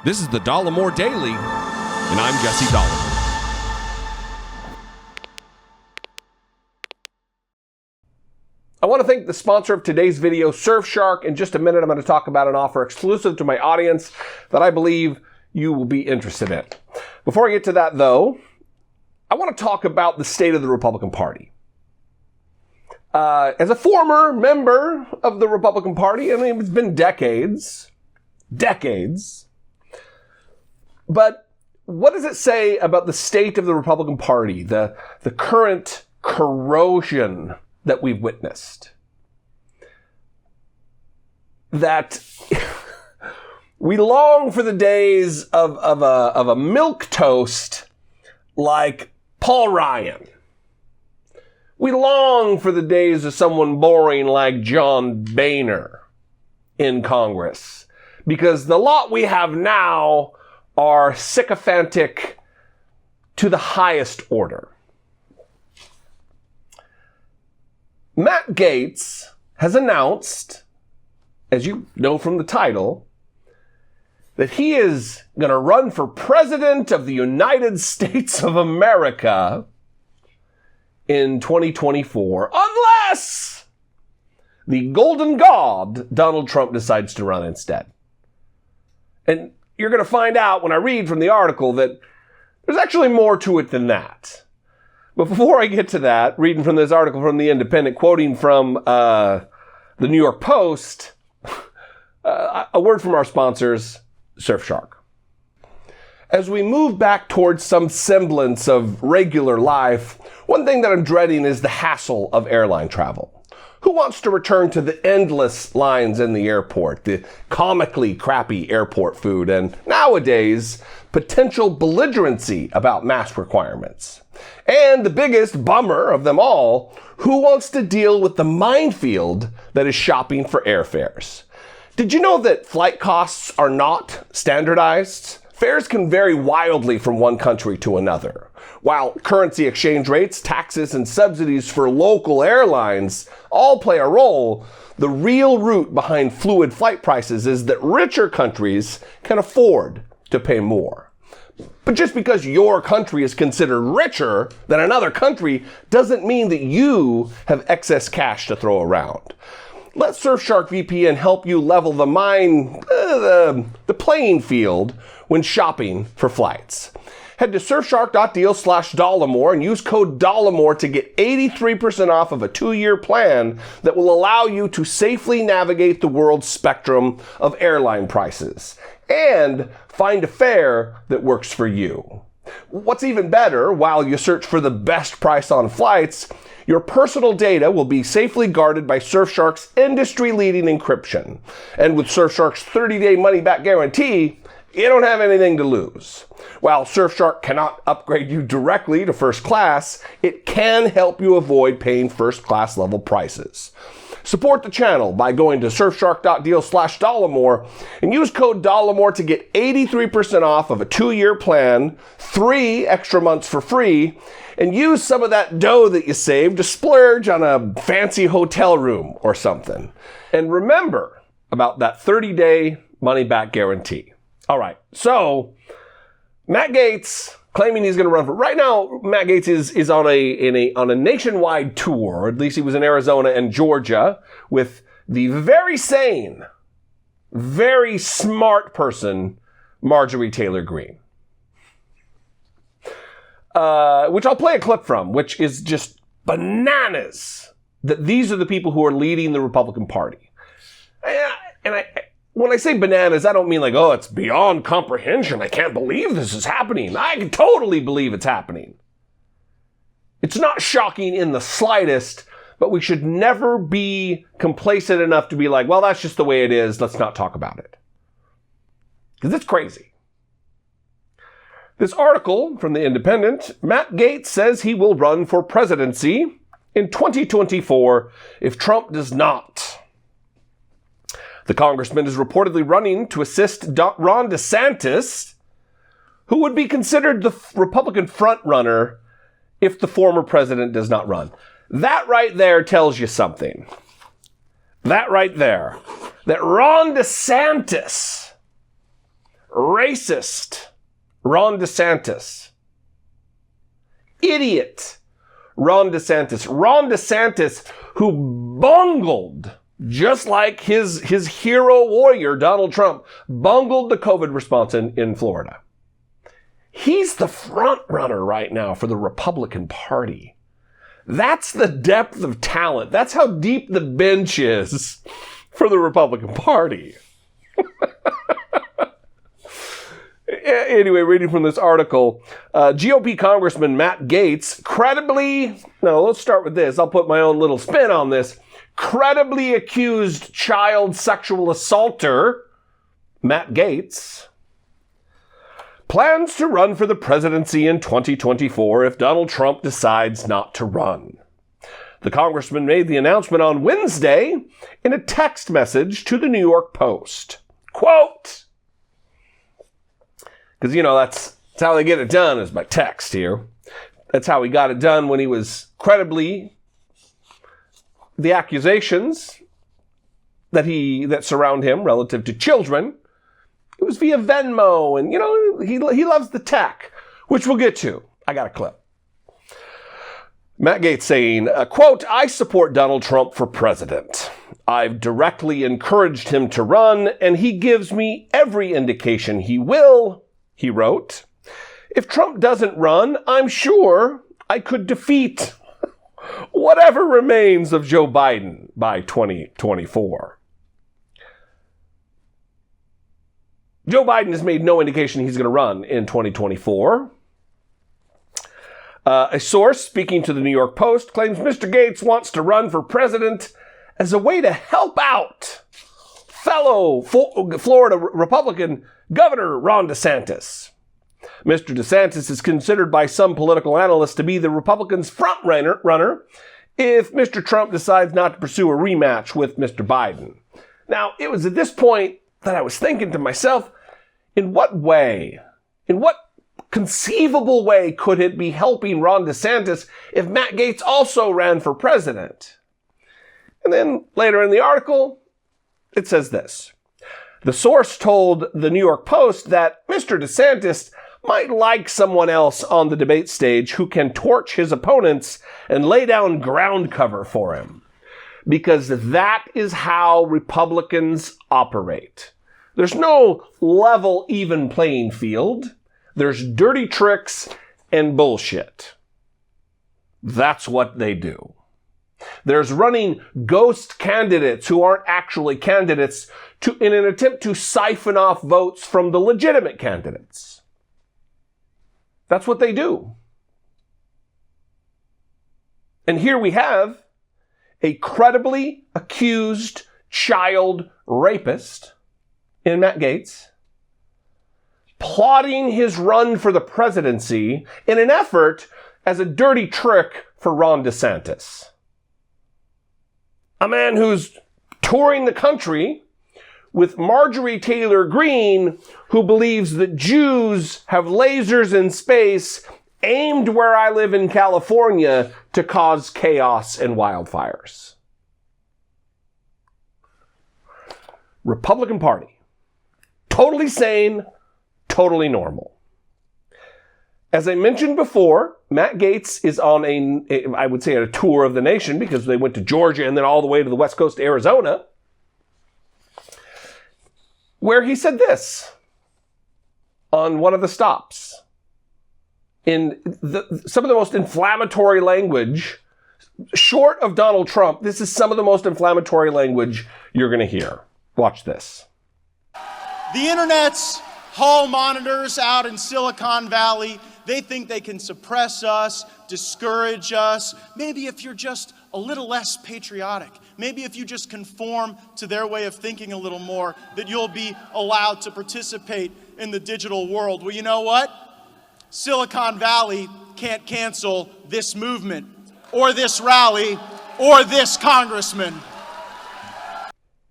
This is the Dollemore Daily, and I'm Jesse Dollemore. I want to thank the sponsor of today's video, Surfshark. In just a minute, I'm going to talk about an offer exclusive to my audience that I believe you will be interested in. Before I get to that, though, I want to talk about the state of the Republican Party. As a former member of the Republican Party, I mean, it's been decades. But what does it say about the state of the Republican Party, the current corrosion that we've witnessed? That we long for the days of a milquetoast like Paul Ryan. We long for the days of someone boring like John Boehner in Congress, because the lot we have now are sycophantic to the highest order. Matt Gaetz has announced, as you know from the title, that he is going to run for president of the United States of America in 2024, unless the golden god, Donald Trump, decides to run instead. And you're going to find out when I read from the article that there's actually more to it than that. But before I get to that, reading from this article from The Independent, quoting from the New York Post, a word from our sponsors, Surfshark. As we move back towards some semblance of regular life, one thing that I'm dreading is the hassle of airline travel. Who wants to return to the endless lines in the airport, the comically crappy airport food, and nowadays, potential belligerency about mask requirements? And the biggest bummer of them all, who wants to deal with the minefield that is shopping for airfares? Did you know that flight costs are not standardized? Fares can vary wildly from one country to another. While currency exchange rates, taxes, and subsidies for local airlines all play a role, the real root behind fluid flight prices is that richer countries can afford to pay more. But just because your country is considered richer than another country doesn't mean that you have excess cash to throw around. Let Surfshark VPN help you level the playing field when shopping for flights. Head to surfshark.deal/Dollemore and use code Dollemore to get 83% off of a 2-year plan that will allow you to safely navigate the world's spectrum of airline prices and find a fare that works for you. What's even better, while you search for the best price on flights, your personal data will be safely guarded by Surfshark's industry-leading encryption. And with Surfshark's 30-day money-back guarantee, you don't have anything to lose. While Surfshark cannot upgrade you directly to first class, it can help you avoid paying first-class level prices. Support the channel by going to surfshark.deal/Dollemore and use code Dollemore to get 83% off of a 2-year plan, 3 extra months for free, and use some of that dough that you saved to splurge on a fancy hotel room or something. And remember about that 30-day money-back guarantee. All right, so Matt Gaetz claiming he's going to run for. Right now, Matt Gaetz is on a nationwide tour. Or at least he was in Arizona and Georgia with the very sane, very smart person, Marjorie Taylor Greene, which I'll play a clip from, which is just bananas. That these are the people who are leading the Republican Party, when I say bananas, I don't mean like, oh, it's beyond comprehension. I can't believe this is happening. I can totally believe it's happening. It's not shocking in the slightest, but we should never be complacent enough to be like, well, that's just the way it is. Let's not talk about it. Because it's crazy. This article from The Independent, Matt Gaetz says he will run for presidency in 2024 if Trump does not. The congressman is reportedly running to assist Ron DeSantis, who would be considered the Republican frontrunner if the former president does not run. That right there tells you something. That right there. That Ron DeSantis Racist Ron DeSantis. Idiot Ron DeSantis. Ron DeSantis, who bungled, just like his hero warrior, Donald Trump, bungled the COVID response in Florida. He's the front runner right now for the Republican Party. That's the depth of talent. That's how deep the bench is for the Republican Party. Anyway, reading from this article, GOP Congressman Matt Gaetz let's start with this. I'll put my own little spin on this. Credibly accused child sexual assaulter Matt Gaetz plans to run for the presidency in 2024 if Donald Trump decides not to run. The congressman made the announcement on Wednesday in a text message to the New York Post. Quote, because, that's how they get it done, is by text here. That's how he got it done when he was credibly, the accusations that surround him relative to children, it was via Venmo, and, he loves the tech, which we'll get to. I got a clip. Matt Gaetz saying, quote, I support Donald Trump for president. I've directly encouraged him to run, and he gives me every indication he will, he wrote. If Trump doesn't run, I'm sure I could defeat whatever remains of Joe Biden by 2024. Joe Biden has made no indication he's going to run in 2024. A source speaking to the New York Post claims Mr. Gaetz wants to run for president as a way to help out fellow Florida Republican Governor Ron DeSantis. Mr. DeSantis is considered by some political analysts to be the Republicans' front runner if Mr. Trump decides not to pursue a rematch with Mr. Biden. Now, it was at this point that I was thinking to myself, in what conceivable way could it be helping Ron DeSantis if Matt Gaetz also ran for president? And then later in the article, it says this. The source told the New York Post that Mr. DeSantis might like someone else on the debate stage who can torch his opponents and lay down ground cover for him. Because that is how Republicans operate. There's no level, even playing field. There's dirty tricks and bullshit. That's what they do. There's running ghost candidates who aren't actually candidates in an attempt to siphon off votes from the legitimate candidates. That's what they do. And here we have a credibly accused child rapist in Matt Gaetz plotting his run for the presidency in an effort as a dirty trick for Ron DeSantis. A man who's touring the country with Marjorie Taylor Greene, who believes that Jews have lasers in space aimed where I live in California to cause chaos and wildfires. Republican Party. Totally sane, totally normal. As I mentioned before, Matt Gaetz is on a tour of the nation because they went to Georgia and then all the way to the west coast of Arizona, where he said this on one of the stops. In some of the most inflammatory language, short of Donald Trump, this is some of the most inflammatory language you're going to hear. Watch this. The internet's hall monitors out in Silicon Valley, they think they can suppress us, discourage us. Maybe if you're just a little less patriotic, maybe if you just conform to their way of thinking a little more, that you'll be allowed to participate in the digital world. Well, you know what? Silicon Valley can't cancel this movement, or this rally, or this congressman.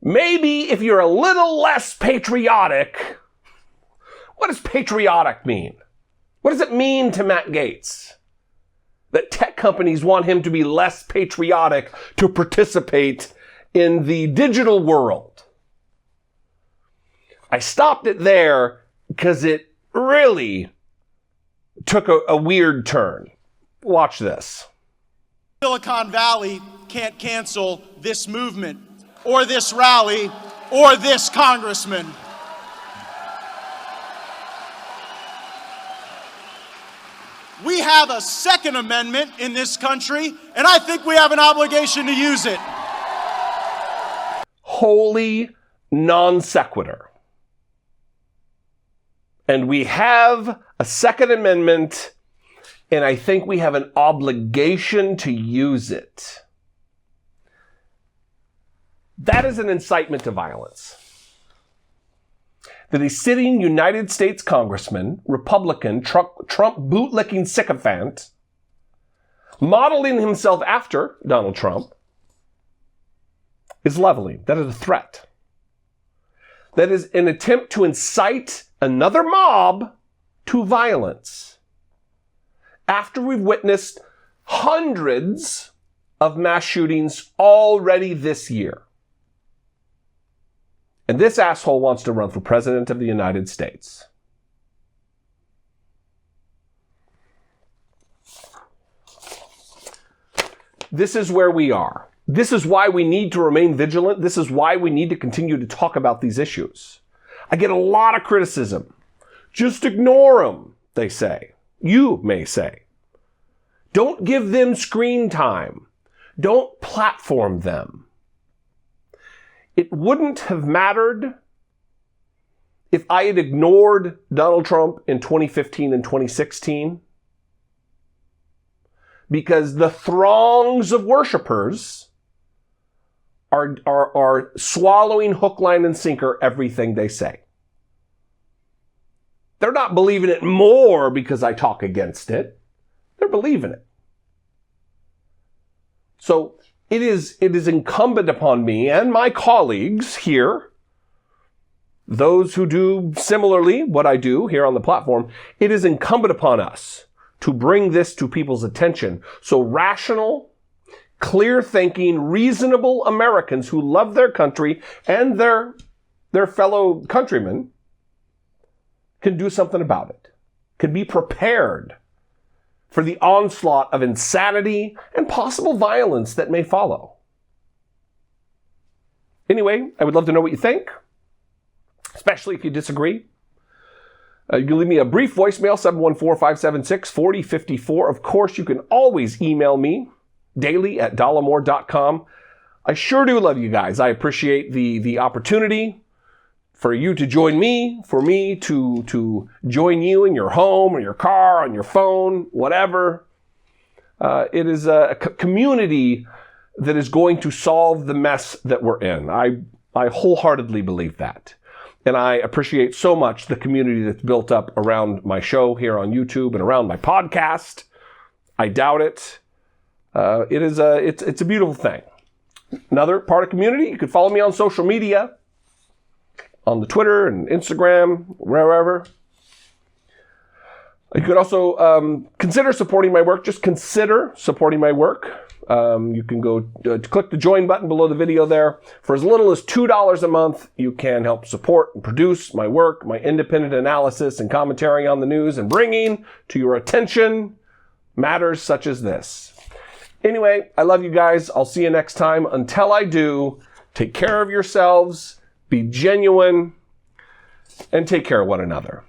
Maybe if you're a little less patriotic. What does patriotic mean? What does it mean to Matt Gaetz that tech companies want him to be less patriotic to participate in the digital world? I stopped it there because it really took a weird turn. Watch this. Silicon Valley can't cancel this movement or this rally or this congressman. We have a Second Amendment in this country, and I think we have an obligation to use it. Holy non sequitur. And we have a Second Amendment, and I think we have an obligation to use it. That is an incitement to violence. That a sitting United States congressman, Republican, Trump bootlicking sycophant, modeling himself after Donald Trump, is leveling. That is a threat. That is an attempt to incite another mob to violence. After we've witnessed hundreds of mass shootings already this year. And this asshole wants to run for president of the United States. This is where we are. This is why we need to remain vigilant. This is why we need to continue to talk about these issues. I get a lot of criticism. Just ignore them, they say. You may say. Don't give them screen time. Don't platform them. It wouldn't have mattered if I had ignored Donald Trump in 2015 and 2016, because the throngs of worshipers are swallowing hook, line, and sinker everything they say. They're not believing it more because I talk against it. They're believing it. So it is incumbent upon me and my colleagues here, those who do similarly what I do here on the platform, it is incumbent upon us to bring this to people's attention so rational, clear-thinking, reasonable Americans who love their country and their fellow countrymen can do something about it, can be prepared for the onslaught of insanity and possible violence that may follow. Anyway, I would love to know what you think, especially if you disagree. You can leave me a brief voicemail, 714-576-4054. Of course, you can always email me, daily@dollemore.com. I sure do love you guys. I appreciate the opportunity for you to join me, for me to join you in your home or your car, on your phone, whatever. It is a community that is going to solve the mess that we're in. I wholeheartedly believe that. And I appreciate so much the community that's built up around my show here on YouTube and around my podcast. I doubt it. It's a beautiful thing. Another part of community, you can follow me on social media, on the Twitter and Instagram, wherever. You could also consider supporting my work. Just consider supporting my work. You can go click the join button below the video there. For as little as $2 a month, you can help support and produce my work, my independent analysis and commentary on the news, and bringing to your attention matters such as this. Anyway, I love you guys. I'll see you next time. Until I do, take care of yourselves, be genuine, and take care of one another.